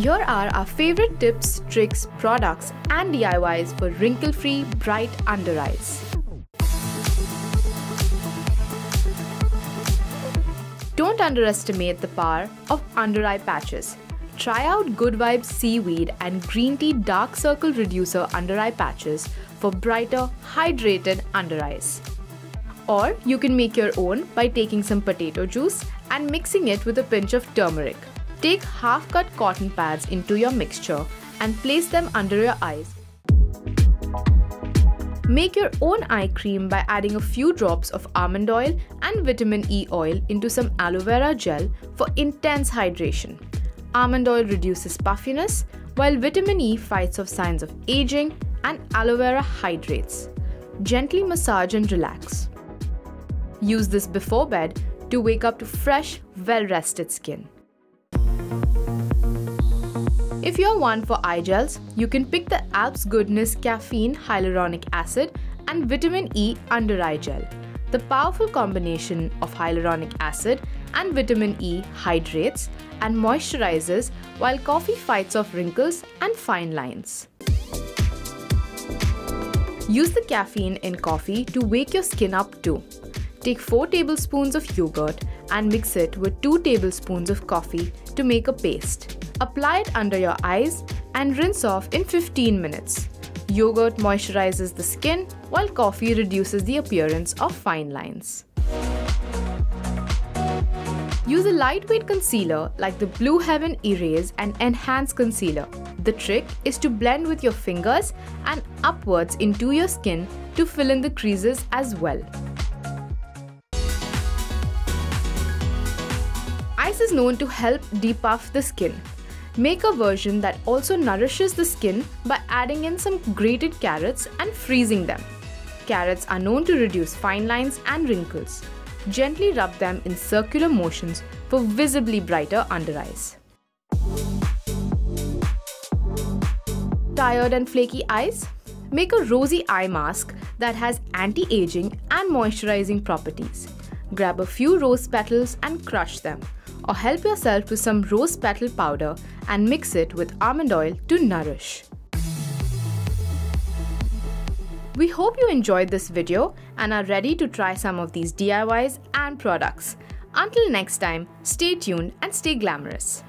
Here are our favorite tips, tricks, products and DIYs for wrinkle-free, bright under eyes. Don't underestimate the power of under eye patches. Try out Good Vibes Seaweed and Green Tea Dark Circle Reducer under eye patches for brighter, hydrated under eyes. Or you can make your own by taking some potato juice and mixing it with a pinch of turmeric. Take half-cut cotton pads into your mixture and place them under your eyes. Make your own eye cream by adding a few drops of almond oil and vitamin E oil into some aloe vera gel for intense hydration. Almond oil reduces puffiness, while vitamin E fights off signs of aging and aloe vera hydrates. Gently massage and relax. Use this before bed to wake up to fresh, well-rested skin. If you're one for eye gels, you can pick the Alps Goodness Caffeine Hyaluronic Acid and Vitamin E Under Eye Gel. The powerful combination of hyaluronic acid and vitamin E hydrates and moisturizes, while coffee fights off wrinkles and fine lines. Use the caffeine in coffee to wake your skin up too. Take 4 tablespoons of yogurt and mix it with 2 tablespoons of coffee to make a paste. Apply it under your eyes and rinse off in 15 minutes. Yogurt moisturizes the skin while coffee reduces the appearance of fine lines. Use a lightweight concealer like the Blue Heaven Erase and Enhance Concealer. The trick is to blend with your fingers and upwards into your skin to fill in the creases as well. Ice is known to help depuff the skin. Make a version that also nourishes the skin by adding in some grated carrots and freezing them. Carrots are known to reduce fine lines and wrinkles. Gently rub them in circular motions for visibly brighter under eyes. Tired and flaky eyes? Make a rosy eye mask that has anti-aging and moisturizing properties. Grab a few rose petals and crush them, or help yourself with some rose petal powder and mix it with almond oil to nourish. We hope you enjoyed this video and are ready to try some of these DIYs and products. Until next time, stay tuned and stay glamorous.